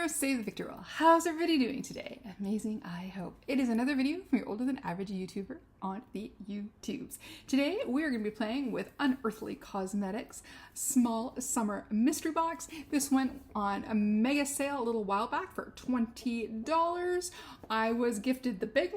there, save the Victor roll. How's everybody doing today? Amazing, I hope. It is another video from your older than average YouTuber on the YouTubes. Today we are going to be playing with Unearthly Cosmetics Small Summer Mystery Box. This went on a mega sale a little while back for $20. I was gifted the big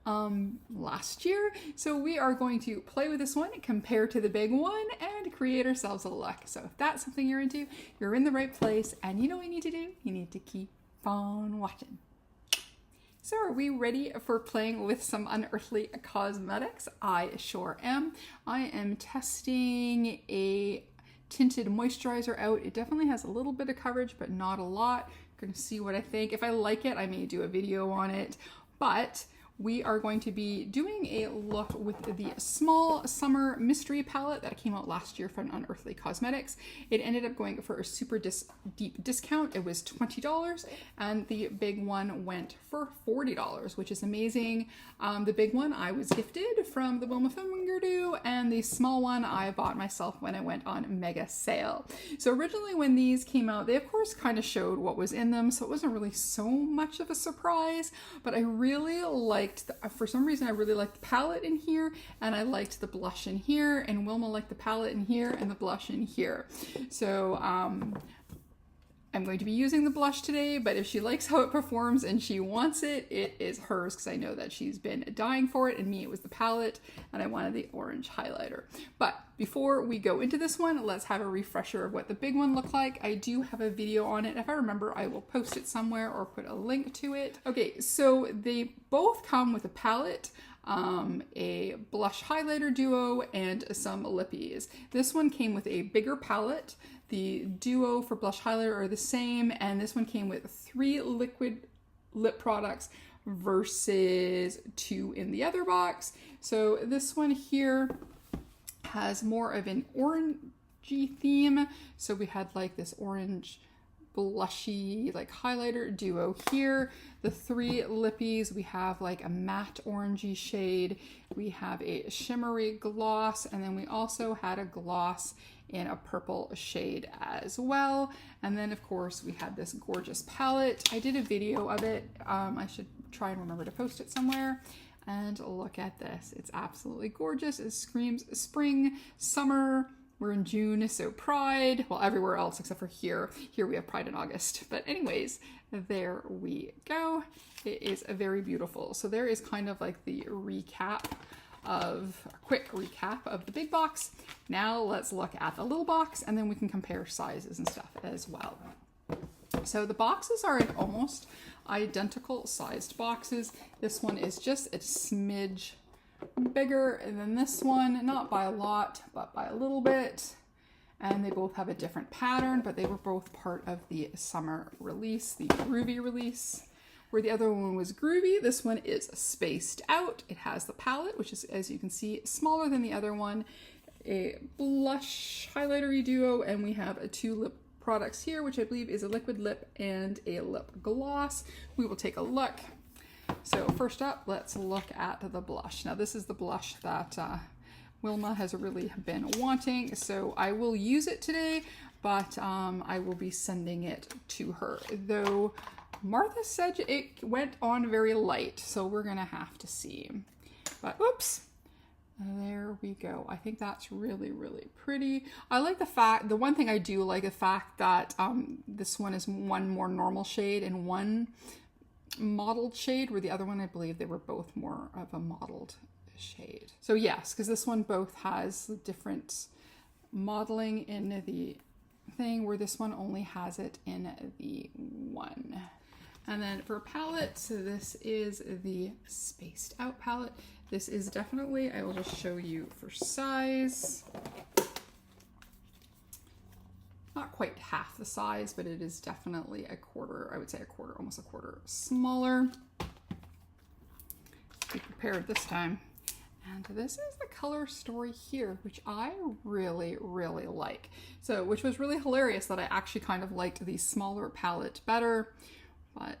one last year, so we are going to play with this one, compare to the big one, and create ourselves a look. So if that's something you're into, you're in the right place, and you know what you need to do? You need to keep on watching. So are we ready for playing with some Unearthly Cosmetics? I sure am. I am testing a tinted moisturizer out. It definitely has a little bit of coverage, but not a lot. I'm gonna see what I think. If I like it, I may do a video on it, but we are going to be doing a look with the Small Summer Mystery Palette that came out last year from Unearthly Cosmetics. It ended up going for a super deep discount. It was $20, and the big one went for $40, which is amazing. The big one I was gifted from the Wilma Fingerdo, and the small one I bought myself when I went on mega sale. So originally when these came out, they of course kind of showed what was in them, so it wasn't really so much of a surprise, but I really liked for some reason I really liked the palette in here, and I liked the blush in here, and Wilma liked the palette in here and the blush in here. So I'm going to be using the blush today, but if she likes how it performs and she wants it, it is hers, because I know that she's been dying for it, and me, it was the palette, and I wanted the orange highlighter. But before we go into this one, let's have a refresher of what the big one looked like. I do have a video on it. If I remember, I will post it somewhere or put a link to it. Okay, so they both come with a palette, a blush highlighter duo, and some lippies. This one came with a bigger palette. The duo for blush highlighter are the same, and this one came with 3 liquid lip products versus 2 in the other box. So this one here has more of an orangey theme. So we had like this orange blushy like highlighter duo here. The 3 lippies, we have like a matte orangey shade, we have a shimmery gloss, and then we also had a gloss in a purple shade as well. And then of course we had this gorgeous palette. I did a video of it. I should try and remember to post it somewhere. And look at this, it's absolutely gorgeous. It screams spring, summer. We're in June, so Pride. Well, everywhere else except for here. Here we have Pride in August. But anyways, there we go. It is very beautiful. So there is kind of like the quick recap of the big box. Now let's look at the little box, and then we can compare sizes and stuff as well. So the boxes are in almost identical sized boxes. This one is just a smidge bigger than this one, not by a lot, but by a little bit. And they both have a different pattern, but they were both part of the summer release, the Groovy release. Where the other one was Groovy, this one is spaced out. It has the palette, which is, as you can see, smaller than the other one, a blush highlighter duo, and we have 2 lip products here, which I believe is a liquid lip and a lip gloss. We will take a look. So first up, let's look at the blush. Now this is the blush that Wilma has really been wanting, so I will use it today, but I will be sending it to her. Though Martha said it went on very light, so we're gonna have to see. But oops, there we go. I think that's really, really pretty. I like the one thing I do like, the fact that this one is one more normal shade and one mottled shade, where the other one, I believe they were both more of a mottled shade. So yes, because this one both has different modeling in the thing, where this one only has it in the one. And then for palette, so this is the spaced out palette. This is definitely, I will just show you for size. Not quite half the size, but it is definitely a quarter, I would say a quarter, almost a quarter smaller. Be prepared this time. And this is the color story here, which I really, really like. So, which was really hilarious that I actually kind of liked the smaller palette better, but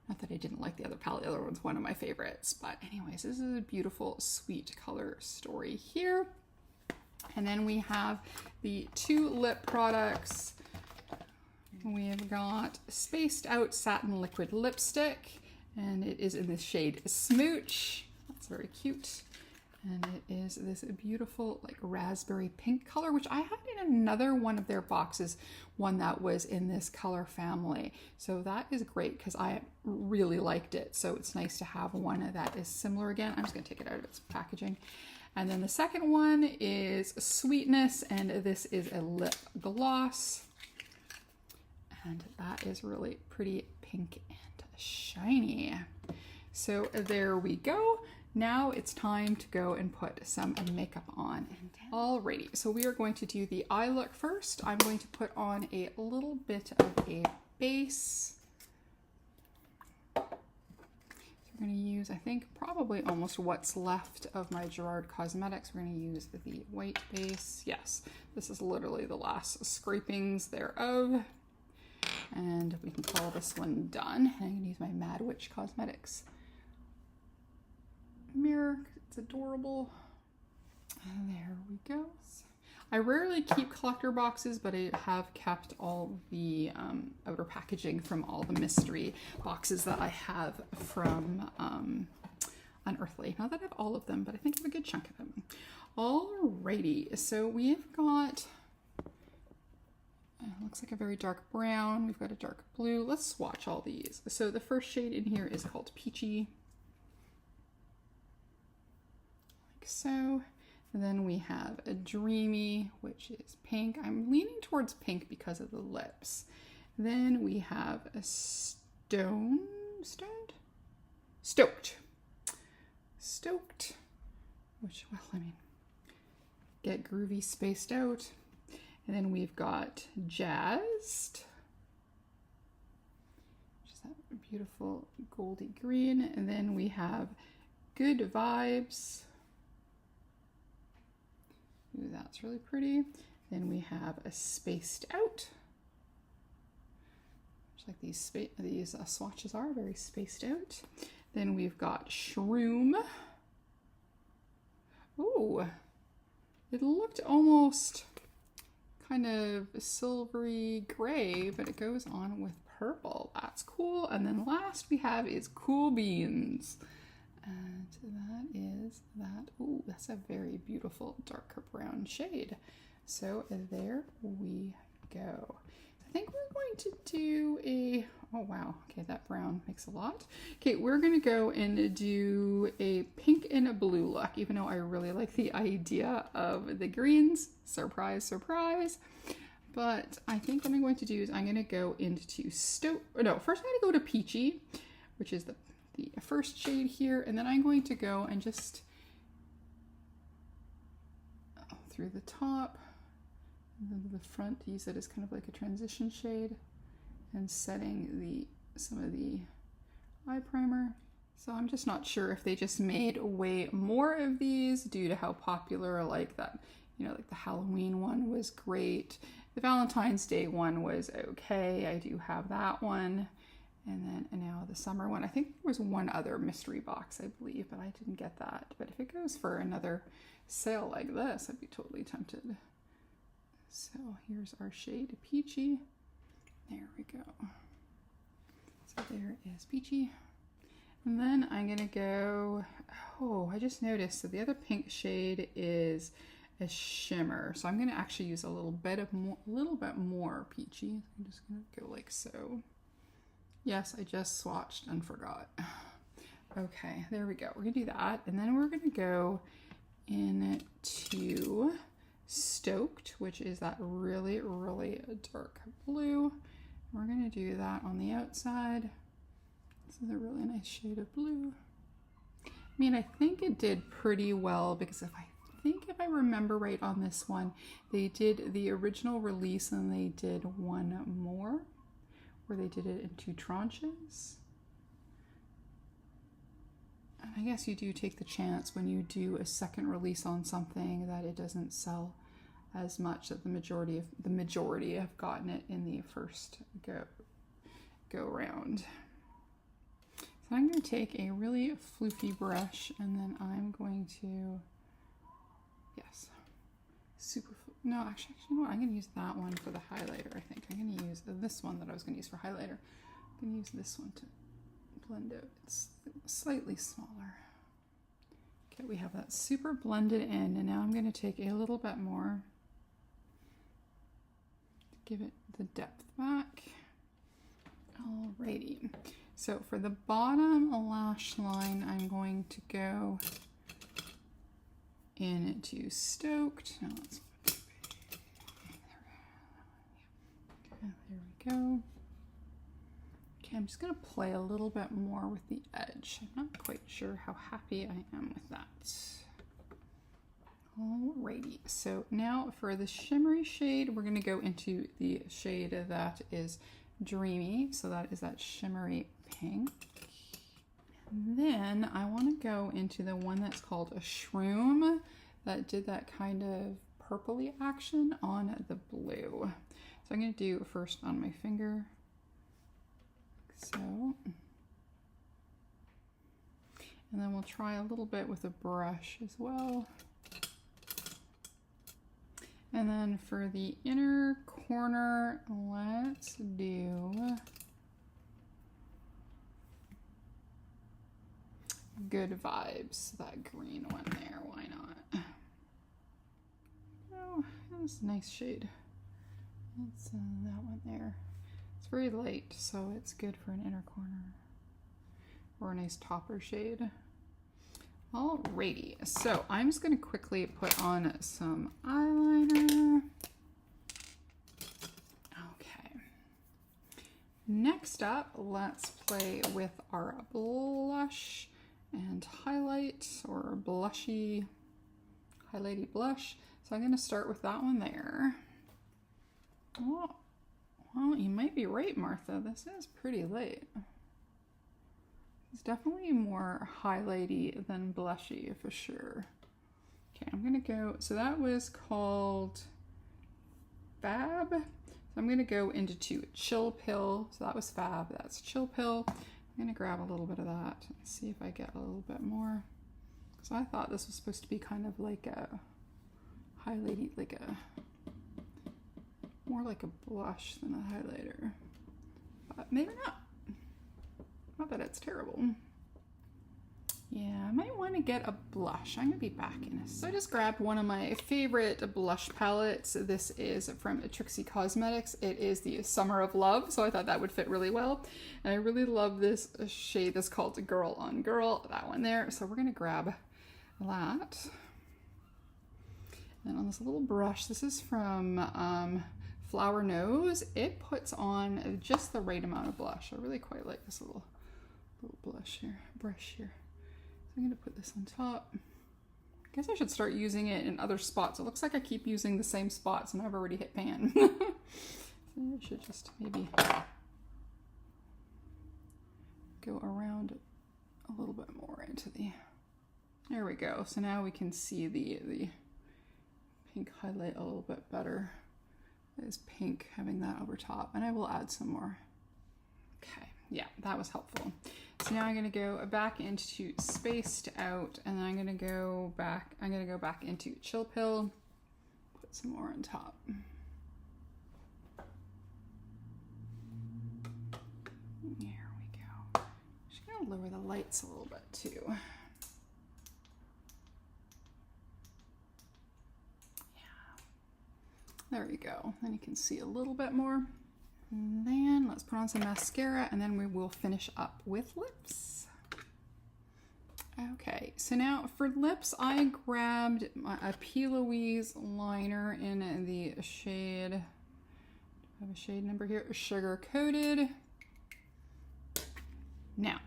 not that I didn't like the other palette. The other one's one of my favorites. But anyways, this is a beautiful, sweet color story here. And then we have the 2 lip products we have got Spaced Out Satin Liquid Lipstick, and it is in the shade Smooch. That's very cute. And it is this beautiful like raspberry pink color, which I had in another one of their boxes, one that was in this color family. So that is great because I really liked it. So it's nice to have one that is similar again. I'm just gonna take it out of its packaging. And then the second one is Sweetness, and this is a lip gloss. And that is really pretty pink and shiny. So there we go. Now it's time to go and put some makeup on. Alrighty, so we are going to do the eye look first. I'm going to put on a little bit of a base. So we're going to use, I think, probably almost what's left of my Gerard Cosmetics. We're going to use the white base. Yes, this is literally the last scrapings thereof. And we can call this one done. I'm going to use my Mad Witch Cosmetics mirror. It's adorable. And there we go. I rarely keep collector boxes, but I have kept all the outer packaging from all the mystery boxes that I have from Unearthly. Not that I have all of them, but I think I have a good chunk of them. Alrighty, so we've got, looks like a very dark brown. We've got a dark blue. Let's swatch all these. So the first shade in here is called Peachy. So, and then we have a Dreamy, which is pink. I'm leaning towards pink because of the lips. Then we have a Stoked, which, well, I mean, get groovy, spaced out. And then we've got Jazzed, which is that beautiful goldy green. And then we have Good Vibes. Ooh, that's really pretty. Then we have a Spaced Out. Just like these swatches are very spaced out. Then we've got Shroom. Ooh, it looked almost kind of silvery gray, but it goes on with purple. That's cool. And then last we have is Cool Beans. And that is that. Ooh, that's a very beautiful darker brown shade. So there we go. I think we're going to do a, oh wow, okay, that brown makes a lot. Okay, we're gonna go and do a pink and a blue look, even though I really like the idea of the greens. Surprise, surprise. But I think what I'm going to do is I'm gonna go into first I'm gonna go to Peachy, which is the first shade here, and then I'm going to go and just through the top and then to the front, use it as kind of like a transition shade, and setting some of the eye primer. So I'm just not sure if they just made way more of these due to how popular, like that, you know, like the Halloween one was great. The Valentine's Day one was okay. I do have that one. And now the summer one. I think there was one other mystery box, I believe, but I didn't get that. But if it goes for another sale like this, I'd be totally tempted. So here's our shade Peachy. There we go. So there is Peachy. And then I'm gonna go, oh, I just noticed, so the other pink shade is a shimmer. So I'm gonna actually use a little bit more Peachy. I'm just gonna go like so. Yes, I just swatched and forgot. Okay, there we go. We're gonna do that. And then we're gonna go into Stoked, which is that really, really dark blue. We're gonna do that on the outside. This is a really nice shade of blue. I mean, I think it did pretty well because if I remember right on this one, they did the original release and they did one more, where they did it in 2 tranches. And I guess you do take the chance when you do a second release on something that it doesn't sell as much, that the majority have gotten it in the first go round. So I'm going to take a really floofy brush, and then I'm going to, yes, super No, actually, you know what? I'm going to use that one for the highlighter, I think. I'm going to use this one that I was going to use for highlighter. I'm going to use this one to blend out. It's slightly smaller. Okay, we have that super blended in, and now I'm going to take a little bit more to give it the depth back. Alrighty. So for the bottom lash line, I'm going to go into Stoked. Now let's there we go. Okay, I'm just going to play a little bit more with the edge. I'm not quite sure how happy I am with that. Alrighty, so now for the shimmery shade, we're going to go into the shade that is Dreamy. So that is that shimmery pink. And then I want to go into the one that's called a Shroom that did that kind of purpley action on the blue. So I'm going to do first on my finger, like so. And then we'll try a little bit with a brush as well. And then for the inner corner, let's do Good Vibes, that green one there, why not? Oh, that's a nice shade. That's that one there. It's very light, so it's good for an inner corner or a nice topper shade. Alrighty, so I'm just going to quickly put on some eyeliner. Okay. Next up, let's play with our blush and highlight, or blushy, highlighty blush. So I'm going to start with that one there. Oh, well, you might be right, Martha. This is pretty light. It's definitely more highlighty than blushy for sure. Okay, I'm going to go, so that was called Fab. So I'm going to go into Chill Pill. So that was Fab, that's Chill Pill. I'm going to grab a little bit of that and see if I get a little bit more. So I thought this was supposed to be kind of like a highlighty, like a, more like a blush than a highlighter. But maybe not. Not that it's terrible. Yeah, I might want to get a blush. I'm going to be back in this. So I just grabbed one of my favorite blush palettes. This is from Unearthly Cosmetics. It is the Summer of Love, so I thought that would fit really well. And I really love this shade that's called Girl on Girl, that one there. So we're going to grab that. And on this little brush, this is from Flower Nose. It puts on just the right amount of blush. I really quite like this little brush here. So I'm going to put this on top. I guess I should start using it in other spots. It looks like I keep using the same spots and I've already hit pan. So I should just maybe go around a little bit more into the, there we go. So now we can see the pink highlight a little bit better. There's pink, having that over top, and I will add some more. Okay, yeah, that was helpful. So now I'm going to go back into Spaced Out, and then I'm going to go back into Chill Pill, put some more on top. There we go. Just going to lower the lights a little bit too. There we go. Then you can see a little bit more. And then let's put on some mascara and then we will finish up with lips. Okay, so now for lips, I grabbed a P. Louise liner in the shade, I have a shade number here, Sugar Coated. Now,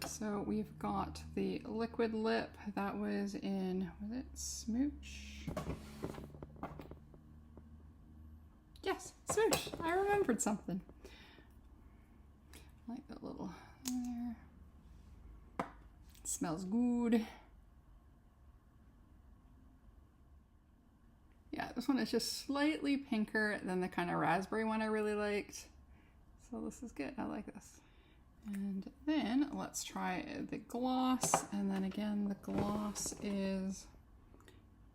so we've got the liquid lip that was in, was it Smooch? Yes, Smooch. I remembered something. I like that little there. It smells good. Yeah, this one is just slightly pinker than the kind of raspberry one I really liked. So this is good. I like this. And then let's try the gloss. And then again, the gloss is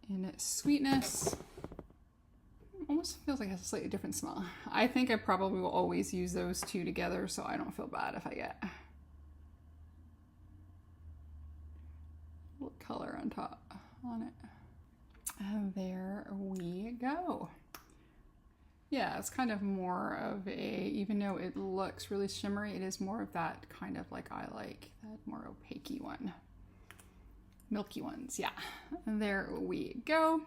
in sweetness. Almost feels like it has a slightly different smell. I think I probably will always use those two together, so I don't feel bad if I get a little color on top on it. And there we go. Yeah, it's kind of more of a, even though it looks really shimmery, it is more of that kind of like I like, that more opaque-y one. Milky ones, yeah. And there we go.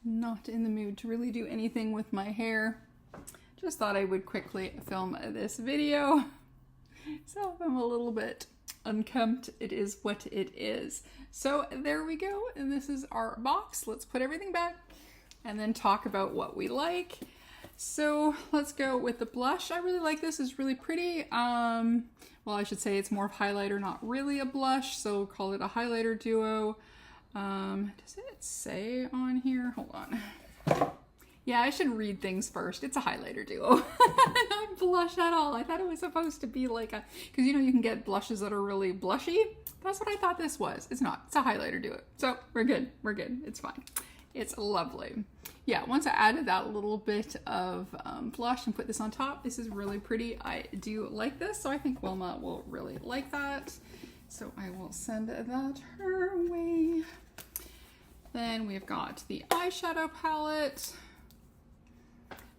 Not in the mood to really do anything with my hair. Just thought I would quickly film this video. So if I'm a little bit unkempt, it is what it is. So there we go, and this is our box. Let's put everything back and then talk about what we like. So let's go with the blush. I really like this. It's really pretty. Well, I should say it's more of highlighter, not really a blush, so we'll call it a highlighter duo. Does it say on here? Hold on. Yeah, I should read things first. It's a highlighter duo. Not blush at all. I thought it was supposed to be like a, because you know you can get blushes that are really blushy. That's what I thought this was. It's not. It's a highlighter duo. So we're good. We're good. It's fine. It's lovely. Yeah, once I added that little bit of blush and put this on top, this is really pretty. I do like this, so I think Wilma will really like that. So I will send that her way. Then we've got the eyeshadow palette.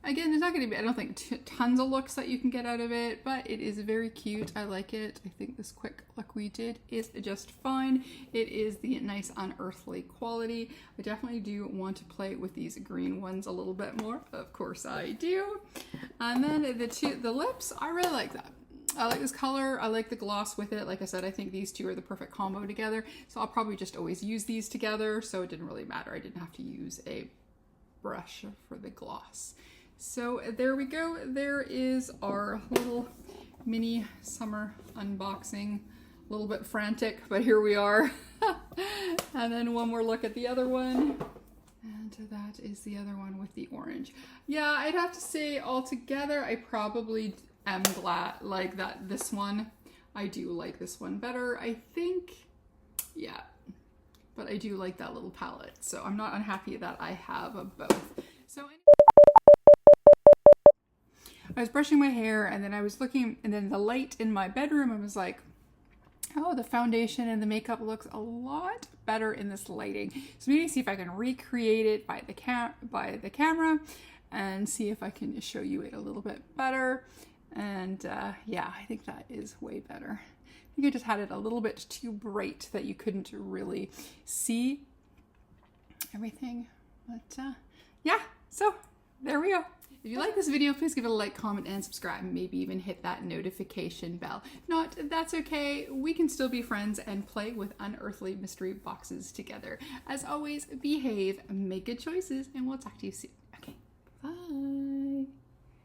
Again, there's not going to be, I don't think, tons of looks that you can get out of it, but it is very cute. I like it. I think this quick look we did is just fine. It is the nice unearthly quality. I definitely do want to play with these green ones a little bit more. Of course I do. And then the lips, I really like that. I like this color. I like the gloss with it. Like I said, I think these two are the perfect combo together. So I'll probably just always use these together. So it didn't really matter. I didn't have to use a brush for the gloss. So there we go. There is our little mini summer unboxing. A little bit frantic, but here we are. And then one more look at the other one. And that is the other one with the orange. Yeah, I'd have to say altogether, I probably am glad like that this one. I do like this one better, I think. Yeah, but I do like that little palette. So I'm not unhappy that I have both. So I was brushing my hair and then I was looking, and then the light in my bedroom, I was like, oh, the foundation and the makeup looks a lot better in this lighting. So maybe see if I can recreate it by the camera and see if I can show you it a little bit better. And yeah, I think that is way better. I think I just had it a little bit too bright that you couldn't really see everything. But yeah, so there we go. If you like this video, please give it a like, comment, and subscribe, and maybe even hit that notification bell. If not, that's okay. We can still be friends and play with unearthly mystery boxes together. As always, behave, make good choices, and we'll talk to you soon. Okay, bye.